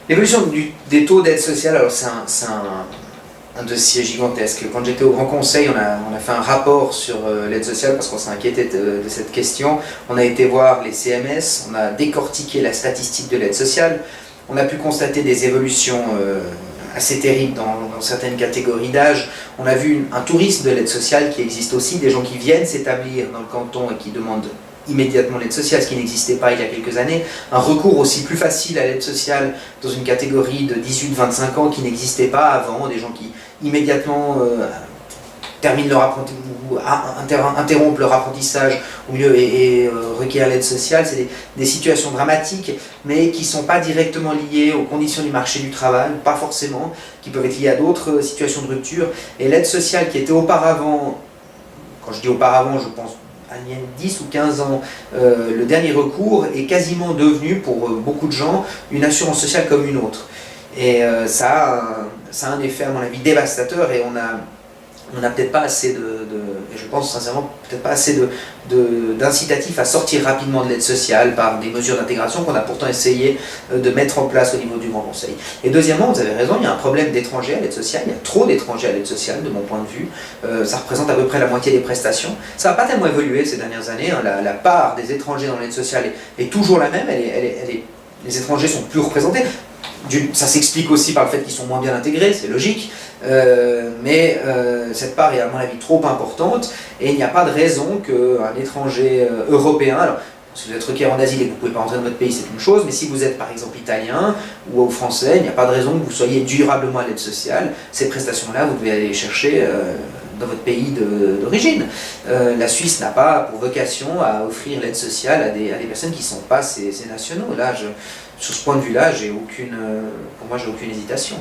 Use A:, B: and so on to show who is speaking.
A: L'évolution des taux d'aide sociale, alors c'est un dossier gigantesque. Quand j'étais au Grand Conseil, on a fait un rapport sur l'aide sociale parce qu'on s'est inquiété de cette question. On a été voir les CMS, on a décortiqué la statistique de l'aide sociale. On a pu constater des évolutions assez terribles dans certaines catégories d'âge. On a vu un tourisme de l'aide sociale qui existe aussi, des gens qui viennent s'établir dans le canton et qui demandent immédiatement l'aide sociale, ce qui n'existait pas il y a quelques années. Un recours aussi plus facile à l'aide sociale dans une catégorie de 18-25 ans qui n'existait pas avant, des gens qui immédiatement terminent leur apprentissage, interrompent leur apprentissage au mieux et requièrent l'aide sociale. C'est des situations dramatiques, mais qui ne sont pas directement liées aux conditions du marché du travail, pas forcément, qui peuvent être liées à d'autres situations de rupture. Et l'aide sociale qui était auparavant, quand je dis auparavant, je pense il y a 10 ou 15 ans, le dernier recours est quasiment devenu, pour beaucoup de gens, une assurance sociale comme une autre. Et ça a un effet, à mon avis, dévastateur, et on n'a peut-être pas assez et je pense sincèrement, peut-être pas assez d'incitatifs à sortir rapidement de l'aide sociale par des mesures d'intégration qu'on a pourtant essayé de mettre en place au niveau du Grand Conseil. Et deuxièmement, vous avez raison, il y a un problème d'étrangers à l'aide sociale, il y a trop d'étrangers à l'aide sociale de mon point de vue, ça représente à peu près la moitié des prestations. Ça n'a pas tellement évolué ces dernières années, hein. La part des étrangers dans l'aide sociale est toujours la même, les étrangers sont plus représentés. Ça s'explique aussi par le fait qu'ils sont moins bien intégrés, c'est logique, mais cette part est à mon avis trop importante et il n'y a pas de raison qu'un étranger européen, alors si vous êtes requérant d'asile et que vous ne pouvez pas rentrer dans votre pays, c'est une chose, mais si vous êtes par exemple italien ou français, il n'y a pas de raison que vous soyez durablement à l'aide sociale. Ces prestations-là, vous devez aller les chercher dans votre pays d'origine. La Suisse n'a pas pour vocation à offrir l'aide sociale à des personnes qui ne sont pas ses nationaux. Là, sur ce point de vue-là, pour moi, j'ai aucune hésitation.